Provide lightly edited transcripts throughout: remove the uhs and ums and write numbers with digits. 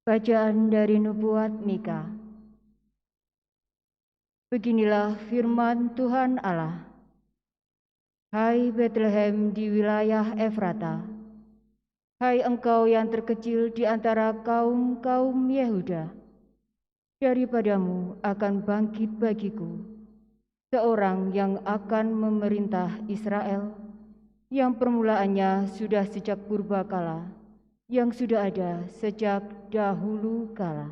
Bacaan dari Nubuat Mika. Beginilah firman Tuhan Allah. Hai Bethlehem di wilayah Efrata, hai engkau yang terkecil di antara kaum-kaum Yehuda, daripadamu akan bangkit bagiku seorang yang akan memerintah Israel, yang permulaannya sudah sejak purbakala, yang sudah ada sejak dahulu kala.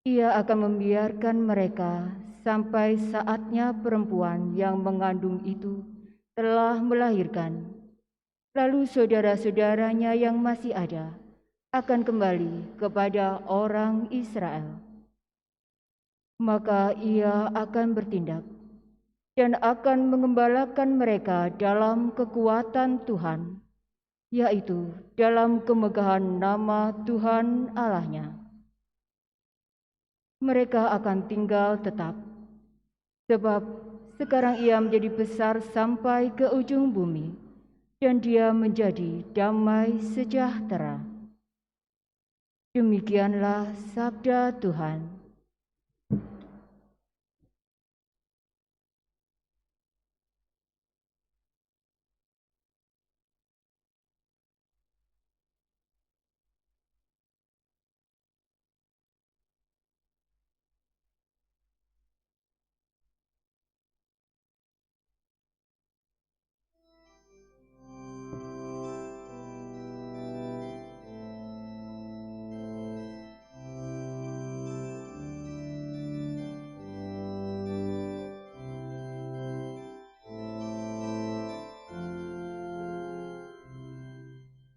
Ia akan membiarkan mereka sampai saatnya perempuan yang mengandung itu telah melahirkan. Lalu saudara-saudaranya yang masih ada akan kembali kepada orang Israel. Maka ia akan bertindak dan akan mengembalakan mereka dalam kekuatan Tuhan, yaitu dalam kemegahan nama Tuhan Allahnya. Mereka akan tinggal tetap, sebab sekarang ia menjadi besar sampai ke ujung bumi, dan dia menjadi damai sejahtera. Demikianlah sabda Tuhan.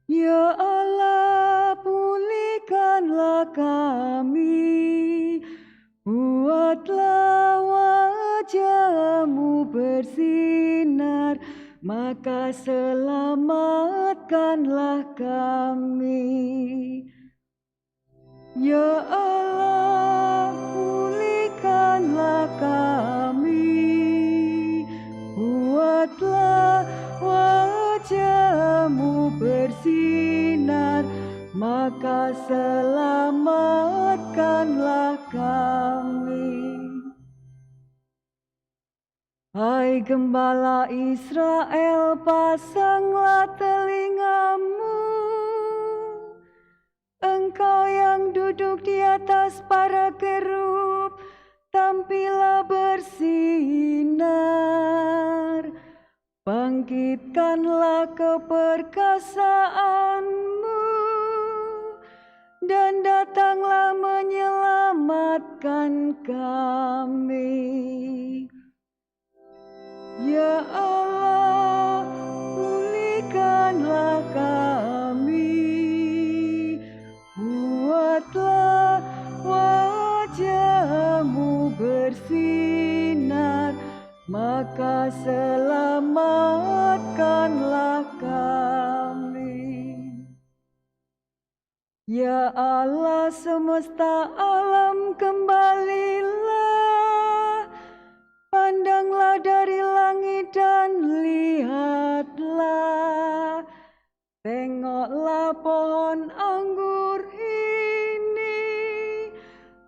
Ya Allah, pulihkanlah kami, buatlah wajah-Mu bersinar, maka selamatkanlah kami. Ya Allah, pulihkanlah kami, buatlah wajah-Mu bersinar, maka selamatkanlah kami. Hai Gembala Israel, pasanglah telingamu, Engkau yang duduk di atas para kerub, tampillah bersinar. Bangkitkanlah keperkasaanmu, dan datanglah menyelamatkan kami. Ya Allah, pulihkanlah kami, buatlah wajah-Mu bersinar, maka selamatkanlah kami. Ya Allah semesta alam, kembalilah, pandanglah dari langit dan lihatlah, tengoklah pohon anggur ini,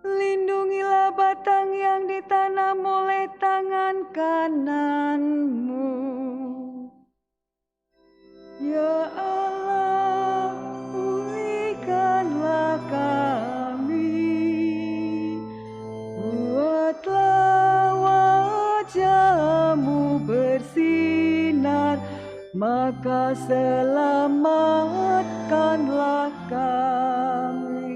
lindungilah batang yang ditanam oleh tangan kanan-Mu. Ya Allah, pulihkanlah kami, buatlah wajah-Mu bersinar, maka selamatkanlah kami.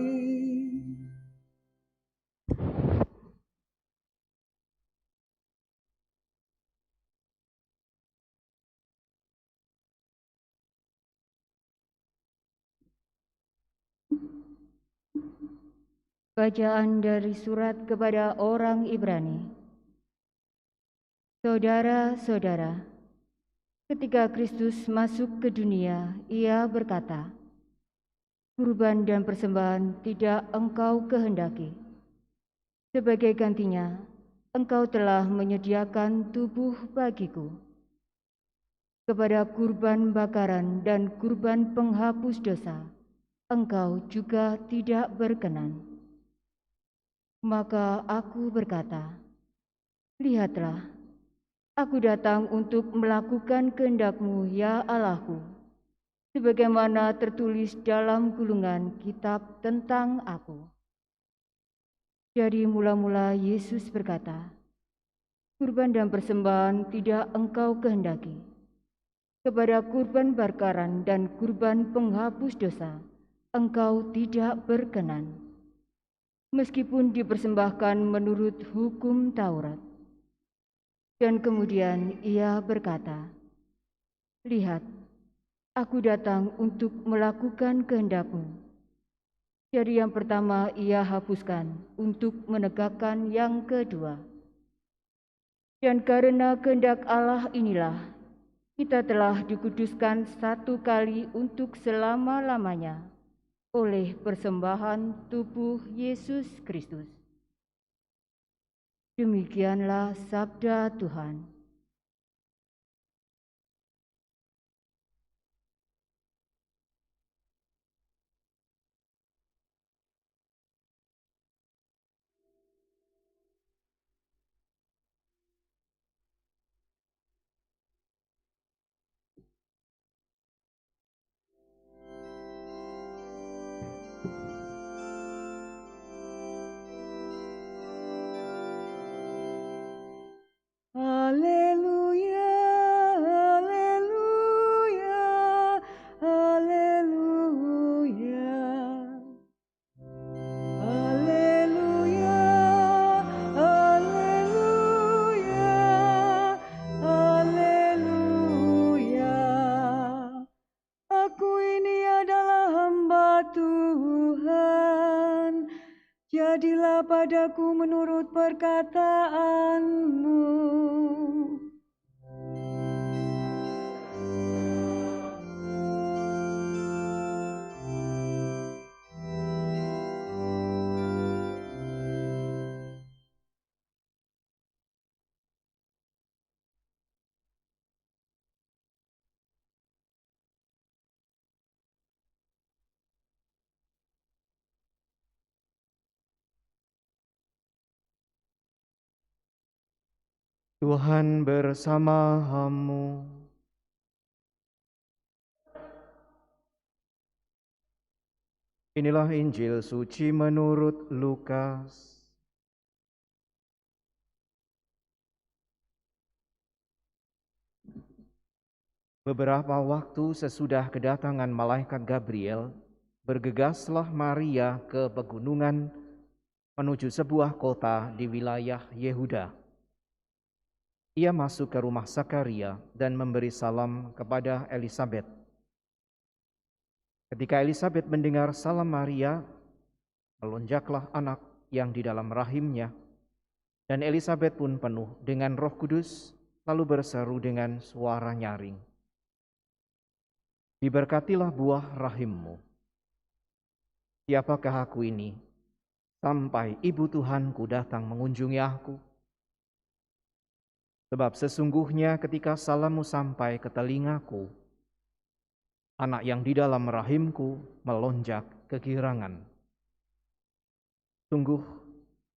Bacaan dari surat kepada orang Ibrani. Saudara-saudara, ketika Kristus masuk ke dunia, ia berkata, "Kurban dan persembahan tidak engkau kehendaki. Sebagai gantinya, engkau telah menyediakan tubuh bagiku. Kepada kurban bakaran dan kurban penghapus dosa, engkau juga tidak berkenan. Maka aku berkata, lihatlah, aku datang untuk melakukan kehendak-Mu, ya Allahku, sebagaimana tertulis dalam gulungan kitab tentang aku. Dari mula-mula Yesus berkata, kurban dan persembahan tidak engkau kehendaki. Kepada kurban bakaran dan kurban penghapus dosa, engkau tidak berkenan. Meskipun dipersembahkan menurut hukum Taurat. Dan kemudian ia berkata, lihat, aku datang untuk melakukan kehendak-Mu. Jadi yang pertama ia hapuskan untuk menegakkan yang kedua. Dan karena kehendak Allah inilah, kita telah dikuduskan satu kali untuk selama-lamanya oleh persembahan tubuh Yesus Kristus. Demikianlah sabda Tuhan. Haleluya, haleluya, haleluya. Haleluya, haleluya, haleluya. Aku ini adalah hamba Tuhan. Jadilah padaku menurut perkataanmu. Tuhan bersamamu. Inilah Injil suci menurut Lukas. Beberapa waktu sesudah kedatangan malaikat Gabriel, bergegaslah Maria ke pegunungan menuju sebuah kota di wilayah Yehuda. Ia masuk ke rumah Zakaria dan memberi salam kepada Elisabet. Ketika Elisabet mendengar salam Maria, melonjaklah anak yang di dalam rahimnya, dan Elisabet pun penuh dengan Roh Kudus, lalu berseru dengan suara nyaring, diberkatilah buah rahimmu. Siapakah aku ini, sampai ibu Tuhanku datang mengunjungi aku? Sebab sesungguhnya ketika salammu sampai ke telingaku, anak yang di dalam rahimku melonjak kegirangan. Sungguh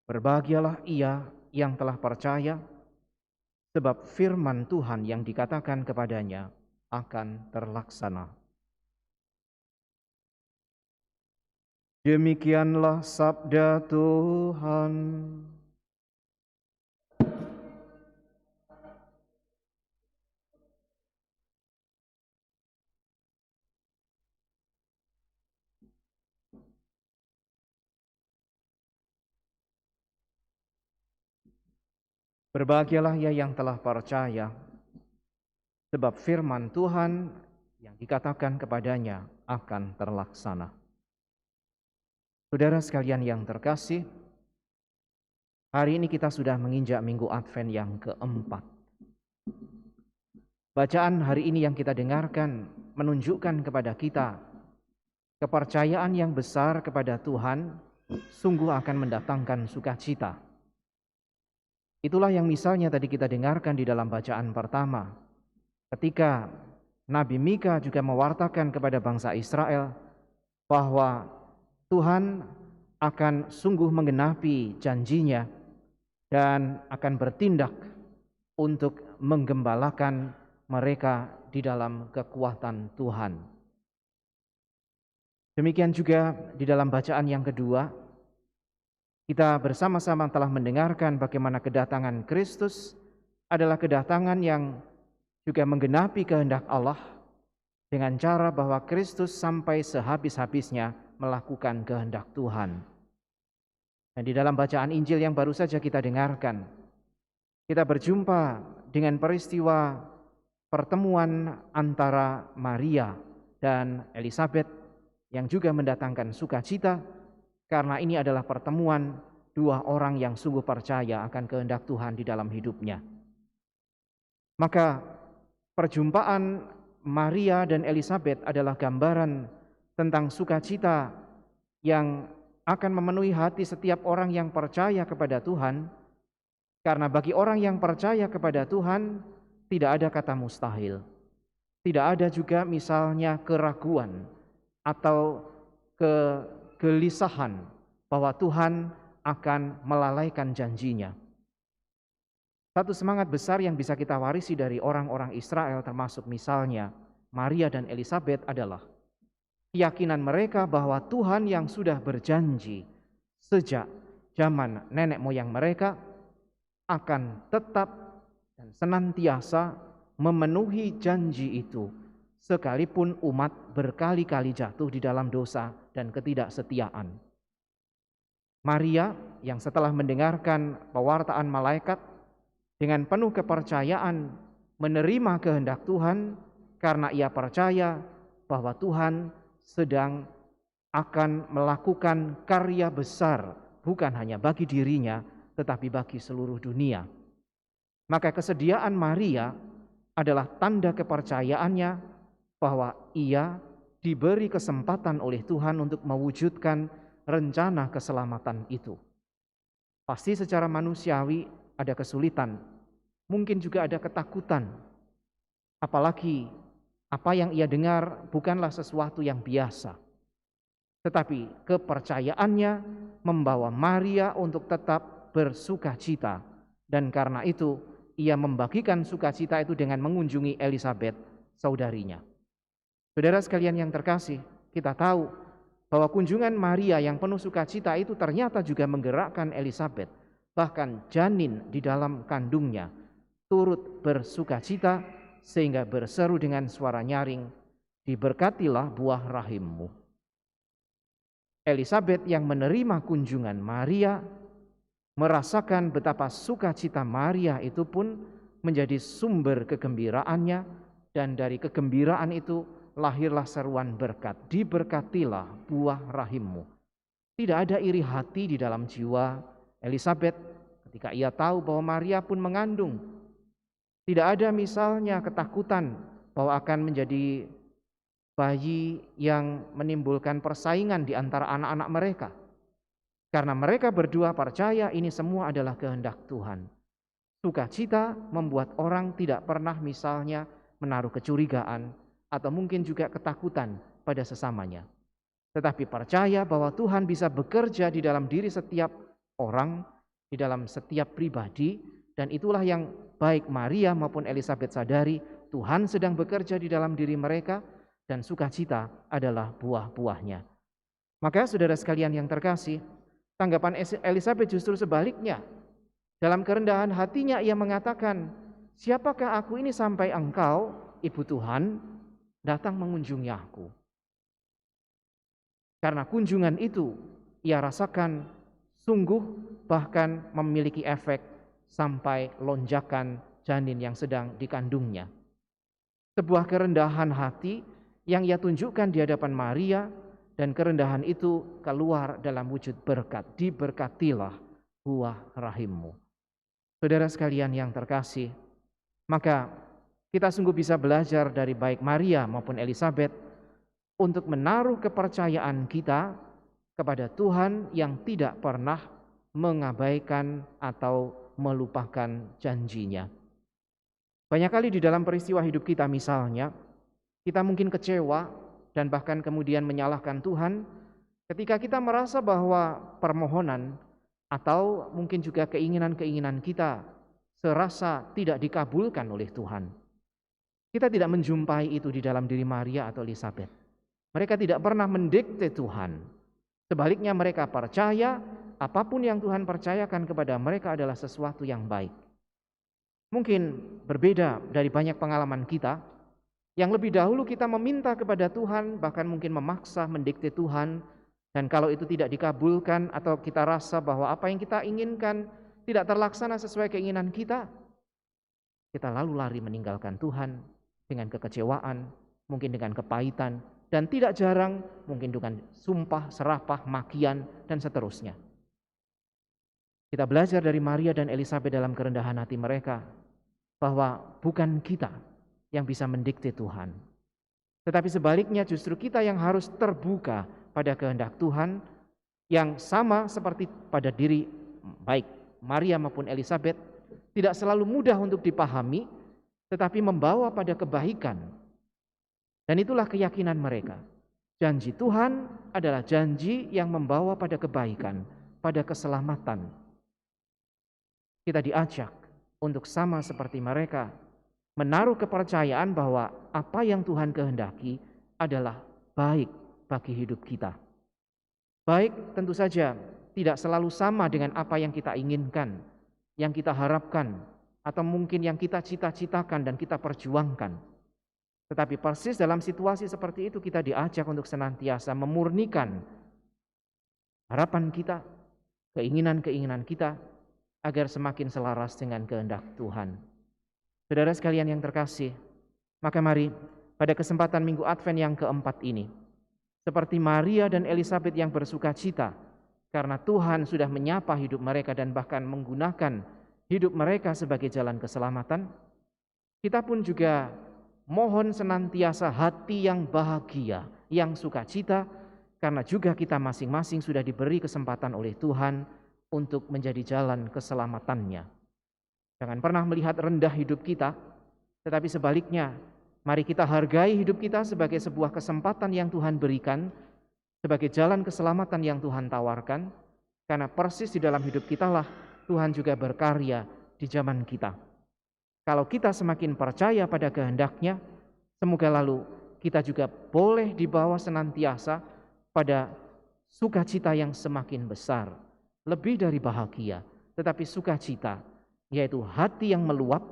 berbahagialah ia yang telah percaya, sebab firman Tuhan yang dikatakan kepadanya akan terlaksana. Demikianlah sabda Tuhan. Berbahagialah ia yang telah percaya, sebab firman Tuhan yang dikatakan kepadanya akan terlaksana. Saudara sekalian yang terkasih, hari ini kita sudah menginjak Minggu Advent yang keempat. Bacaan hari ini yang kita dengarkan menunjukkan kepada kita kepercayaan yang besar kepada Tuhan sungguh akan mendatangkan sukacita. Itulah yang misalnya tadi kita dengarkan di dalam bacaan pertama. Ketika Nabi Mika juga mewartakan kepada bangsa Israel bahwa Tuhan akan sungguh menggenapi janjinya dan akan bertindak untuk menggembalakan mereka di dalam kekuatan Tuhan. Demikian juga di dalam bacaan yang kedua, kita bersama-sama telah mendengarkan bagaimana kedatangan Kristus adalah kedatangan yang juga menggenapi kehendak Allah dengan cara bahwa Kristus sampai sehabis-habisnya melakukan kehendak Tuhan. Dan di dalam bacaan Injil yang baru saja kita dengarkan, kita berjumpa dengan peristiwa pertemuan antara Maria dan Elisabet yang juga mendatangkan sukacita, karena ini adalah pertemuan dua orang yang sungguh percaya akan kehendak Tuhan di dalam hidupnya. Maka perjumpaan Maria dan Elisabet adalah gambaran tentang sukacita yang akan memenuhi hati setiap orang yang percaya kepada Tuhan, karena bagi orang yang percaya kepada Tuhan tidak ada kata mustahil. Tidak ada juga misalnya keraguan atau kegelisahan bahwa Tuhan akan melalaikan janjinya. Satu semangat besar yang bisa kita warisi dari orang-orang Israel, termasuk misalnya Maria dan Elisabet, adalah keyakinan mereka bahwa Tuhan yang sudah berjanji sejak zaman nenek moyang mereka akan tetap dan senantiasa memenuhi janji itu, sekalipun umat berkali-kali jatuh di dalam dosa dan ketidaksetiaan. Maria yang setelah mendengarkan pewartaan malaikat dengan penuh kepercayaan menerima kehendak Tuhan, karena ia percaya bahwa Tuhan sedang akan melakukan karya besar bukan hanya bagi dirinya tetapi bagi seluruh dunia. Maka kesediaan Maria adalah tanda kepercayaannya bahwa ia diberi kesempatan oleh Tuhan untuk mewujudkan rencana keselamatan itu. Pasti secara manusiawi ada kesulitan, mungkin juga ada ketakutan. Apalagi apa yang ia dengar bukanlah sesuatu yang biasa. Tetapi kepercayaannya membawa Maria untuk tetap bersukacita. Dan karena itu ia membagikan sukacita itu dengan mengunjungi Elisabet, saudarinya. Saudara sekalian yang terkasih, kita tahu bahwa kunjungan Maria yang penuh sukacita itu ternyata juga menggerakkan Elisabet. Bahkan janin di dalam kandungnya turut bersukacita sehingga berseru dengan suara nyaring, "Diberkatilah buah rahimmu." Elisabet yang menerima kunjungan Maria merasakan betapa sukacita Maria itu pun menjadi sumber kegembiraannya, dan dari kegembiraan itu lahirlah seruan berkat, "Diberkatilah buah rahimmu." Tidak ada iri hati di dalam jiwa Elisabet ketika ia tahu bahwa Maria pun mengandung. Tidak ada misalnya ketakutan bahwa akan menjadi bayi yang menimbulkan persaingan di antara anak-anak mereka. Karena mereka berdua percaya ini semua adalah kehendak Tuhan. Sukacita membuat orang tidak pernah misalnya menaruh kecurigaan atau mungkin juga ketakutan pada sesamanya. Tetapi percaya bahwa Tuhan bisa bekerja di dalam diri setiap orang, di dalam setiap pribadi, dan itulah yang baik Maria maupun Elisabet sadari, Tuhan sedang bekerja di dalam diri mereka dan sukacita adalah buah-buahnya. Maka saudara sekalian yang terkasih, tanggapan Elisabet justru sebaliknya. Dalam kerendahan hatinya ia mengatakan, "Siapakah aku ini sampai engkau, Ibu Tuhan, datang mengunjungi aku?" Karena kunjungan itu ia rasakan sungguh bahkan memiliki efek sampai lonjakan janin yang sedang dikandungnya. Sebuah kerendahan hati yang ia tunjukkan di hadapan Maria, dan kerendahan itu keluar dalam wujud berkat. "Diberkatilah buah rahimmu." Saudara sekalian yang terkasih, maka kita sungguh bisa belajar dari baik Maria maupun Elisabet untuk menaruh kepercayaan kita kepada Tuhan yang tidak pernah mengabaikan atau melupakan janjinya. Banyak kali di dalam peristiwa hidup kita misalnya, kita mungkin kecewa dan bahkan kemudian menyalahkan Tuhan ketika kita merasa bahwa permohonan atau mungkin juga keinginan-keinginan kita serasa tidak dikabulkan oleh Tuhan. Kita tidak menjumpai itu di dalam diri Maria atau Elisabet. Mereka tidak pernah mendikte Tuhan. Sebaliknya mereka percaya apapun yang Tuhan percayakan kepada mereka adalah sesuatu yang baik. Mungkin berbeda dari banyak pengalaman kita, yang lebih dahulu kita meminta kepada Tuhan, bahkan mungkin memaksa mendikte Tuhan, dan kalau itu tidak dikabulkan atau kita rasa bahwa apa yang kita inginkan tidak terlaksana sesuai keinginan kita lalu lari meninggalkan Tuhan dengan kekecewaan, mungkin dengan kepahitan, dan tidak jarang mungkin dengan sumpah, serapah, makian, dan seterusnya. Kita belajar dari Maria dan Elisabet dalam kerendahan hati mereka, bahwa bukan kita yang bisa mendikte Tuhan, tetapi sebaliknya justru kita yang harus terbuka pada kehendak Tuhan, yang sama seperti pada diri baik Maria maupun Elisabet, tidak selalu mudah untuk dipahami, tetapi membawa pada kebaikan. Dan itulah keyakinan mereka. Janji Tuhan adalah janji yang membawa pada kebaikan, pada keselamatan. Kita diajak untuk sama seperti mereka, menaruh kepercayaan bahwa apa yang Tuhan kehendaki adalah baik bagi hidup kita. Baik tentu saja tidak selalu sama dengan apa yang kita inginkan, yang kita harapkan, atau mungkin yang kita cita-citakan dan kita perjuangkan. Tetapi persis dalam situasi seperti itu kita diajak untuk senantiasa memurnikan harapan kita, keinginan-keinginan kita, agar semakin selaras dengan kehendak Tuhan. Saudara sekalian yang terkasih, maka mari pada kesempatan Minggu Advent yang keempat ini, seperti Maria dan Elisabet yang bersuka cita karena Tuhan sudah menyapa hidup mereka dan bahkan menggunakan hidup mereka sebagai jalan keselamatan, kita pun juga mohon senantiasa hati yang bahagia, yang sukacita, karena juga kita masing-masing sudah diberi kesempatan oleh Tuhan untuk menjadi jalan keselamatannya. Jangan pernah melihat rendah hidup kita, tetapi sebaliknya, mari kita hargai hidup kita sebagai sebuah kesempatan yang Tuhan berikan, sebagai jalan keselamatan yang Tuhan tawarkan, karena persis di dalam hidup kitalah Tuhan juga berkarya di zaman kita. Kalau kita semakin percaya pada kehendak-Nya, semoga lalu kita juga boleh dibawa senantiasa pada sukacita yang semakin besar, lebih dari bahagia, tetapi sukacita, yaitu hati yang meluap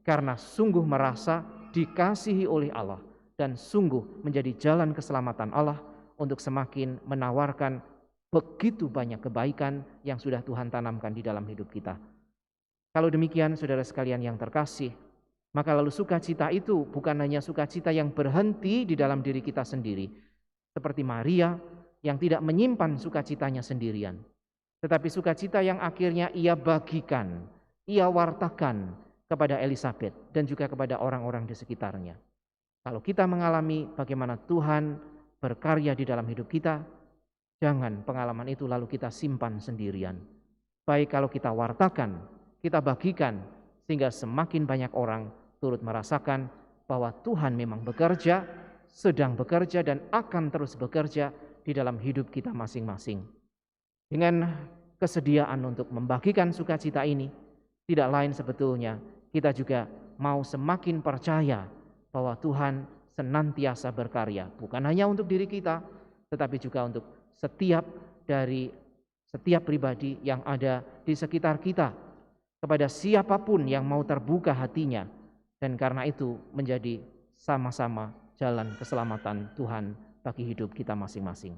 karena sungguh merasa dikasihi oleh Allah dan sungguh menjadi jalan keselamatan Allah untuk semakin menawarkan begitu banyak kebaikan yang sudah Tuhan tanamkan di dalam hidup kita. Kalau demikian, saudara sekalian yang terkasih, maka lalu sukacita itu bukan hanya sukacita yang berhenti di dalam diri kita sendiri, seperti Maria yang tidak menyimpan sukacitanya sendirian, tetapi sukacita yang akhirnya ia bagikan, ia wartakan kepada Elisabet dan juga kepada orang-orang di sekitarnya. Kalau kita mengalami bagaimana Tuhan berkarya di dalam hidup kita, jangan pengalaman itu lalu kita simpan sendirian. Baik kalau kita wartakan, kita bagikan, sehingga semakin banyak orang turut merasakan bahwa Tuhan memang bekerja, sedang bekerja dan akan terus bekerja di dalam hidup kita masing-masing. Dengan kesediaan untuk membagikan sukacita ini, tidak lain sebetulnya kita juga mau semakin percaya bahwa Tuhan senantiasa berkarya, bukan hanya untuk diri kita, tetapi juga untuk setiap pribadi yang ada di sekitar kita, kepada siapapun yang mau terbuka hatinya, dan karena itu menjadi sama-sama jalan keselamatan Tuhan bagi hidup kita masing-masing.